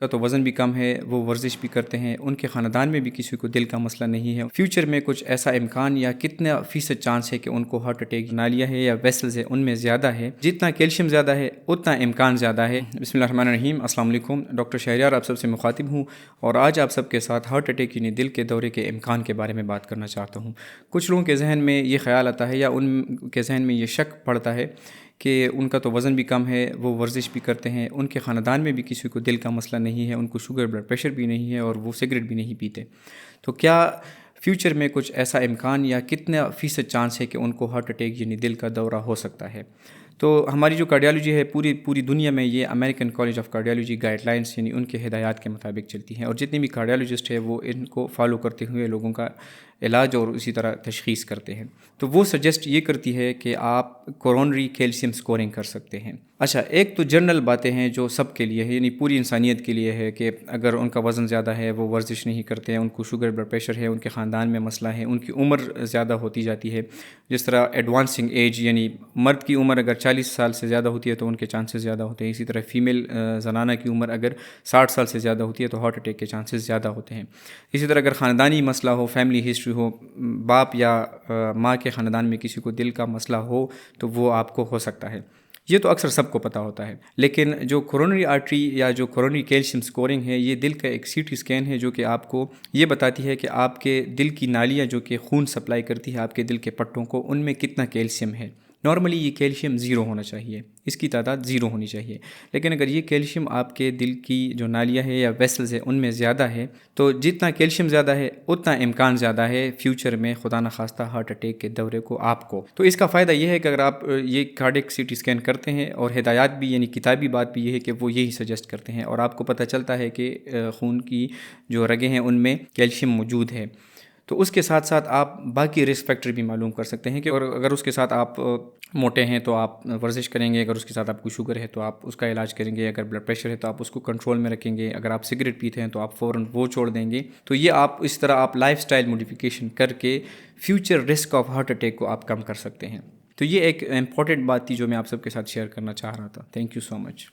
کا تو وزن بھی کم ہے، وہ ورزش بھی کرتے ہیں، ان کے خاندان میں بھی کسی کو دل کا مسئلہ نہیں ہے، فیوچر میں کچھ ایسا امکان یا کتنا فیصد چانس ہے کہ ان کو ہارٹ اٹیک نالیاں ہے یا ویسلز ہے ان میں زیادہ ہے، جتنا کیلشیم زیادہ ہے اتنا امکان زیادہ ہے۔ بسم اللہ الرحمن الرحیم، السلام علیکم، ڈاکٹر شہریار آپ سب سے مخاطب ہوں، اور آج آپ سب کے ساتھ ہارٹ اٹیک یعنی دل کے دورے کے امکان کے بارے میں بات کرنا چاہتا ہوں۔ کچھ لوگوں کے ذہن میں یہ خیال آتا ہے یا ان کے ذہن میں یہ شک پڑتا ہے کہ ان کا تو وزن بھی کم ہے، وہ ورزش بھی کرتے ہیں، ان کے خاندان میں بھی کسی کو دل کا مسئلہ نہیں ہے، ان کو شوگر بلڈ پریشر بھی نہیں ہے اور وہ سگریٹ بھی نہیں پیتے، تو کیا فیوچر میں کچھ ایسا امکان یا کتنا فیصد چانس ہے کہ ان کو ہارٹ اٹیک یعنی دل کا دورہ ہو سکتا ہے؟ تو ہماری جو کارڈیالوجی ہے پوری دنیا میں یہ American college of cardiology guide lines یعنی ان کے ہدایات کے مطابق چلتی ہیں، اور جتنے بھی کارڈیالوجسٹ ہیں وہ ان کو فالو کرتے ہوئے لوگوں کا علاج اور اسی طرح تشخیص کرتے ہیں۔ تو وہ سجیسٹ یہ کرتی ہے کہ آپ کورونری کیلشیم سکورنگ کر سکتے ہیں۔ اچھا، ایک تو جنرل باتیں ہیں جو سب کے لیے ہے، یعنی پوری انسانیت کے لیے ہے، کہ اگر ان کا وزن زیادہ ہے، وہ ورزش نہیں کرتے ہیں، ان کو شوگر بلڈ پریشر ہے، ان کے خاندان میں مسئلہ ہے، ان کی عمر زیادہ ہوتی جاتی ہے، جس طرح ایڈوانسنگ ایج یعنی مرد کی عمر اگر 40 سال سے زیادہ ہوتی ہے تو ان کے چانسز زیادہ ہوتے ہیں، اسی طرح فیمیل زنانہ کی عمر اگر 60 سال سے زیادہ ہوتی ہے تو ہارٹ اٹیک کے چانسز زیادہ ہوتے ہیں۔ اسی طرح اگر خاندانی مسئلہ ہو، فیملی ہسٹری ہو، باپ یا ماں کے خاندان میں کسی کو دل کا مسئلہ ہو تو وہ آپ کو ہو سکتا ہے۔ یہ تو اکثر سب کو پتہ ہوتا ہے، لیکن جو کورونری آرٹری یا جو کورونری کیلشیم سکورنگ ہے، یہ دل کا ایک سی ٹی اسکین ہے جو کہ آپ کو یہ بتاتی ہے کہ آپ کے دل کی نالیاں جو کہ خون سپلائی کرتی ہے آپ کے دل کے پٹھوں کو، ان میں کتنا کیلشیم ہے۔ نارملی یہ کیلشیم 0 ہونا چاہیے، اس کی تعداد 0 ہونی چاہیے، لیکن اگر یہ کیلشیم آپ کے دل کی جو نالیاں ہے یا ویسلز ہے ان میں زیادہ ہے، تو جتنا کیلشیم زیادہ ہے اتنا امکان زیادہ ہے فیوچر میں خدا نخواستہ ہارٹ اٹیک کے دورے کو آپ کو۔ تو اس کا فائدہ یہ ہے کہ اگر آپ یہ کارڈک سی ٹی اسکین کرتے ہیں، اور ہدایات بھی یعنی کتابی بات بھی یہ ہے کہ وہ یہی سجیسٹ کرتے ہیں، اور آپ کو پتہ چلتا ہے کہ خون کی جو رگیں ہیں ان میں کیلشیم موجود ہے، تو اس کے ساتھ ساتھ آپ باقی رسک فیکٹر بھی معلوم کر سکتے ہیں کہ اور اگر اس کے ساتھ آپ موٹے ہیں تو آپ ورزش کریں گے، اگر اس کے ساتھ آپ کو شوگر ہے تو آپ اس کا علاج کریں گے، اگر بلڈ پریشر ہے تو آپ اس کو کنٹرول میں رکھیں گے، اگر آپ سگریٹ پیتے ہیں تو آپ فوراً وہ چھوڑ دیں گے۔ تو یہ آپ اس طرح آپ لائف سٹائل موڈیفیکیشن کر کے future risk of heart attack کو آپ کم کر سکتے ہیں۔ تو یہ ایک امپورٹنٹ بات تھی جو میں آپ سب کے ساتھ شیئر کرنا چاہ رہا تھا۔ Thank you so much.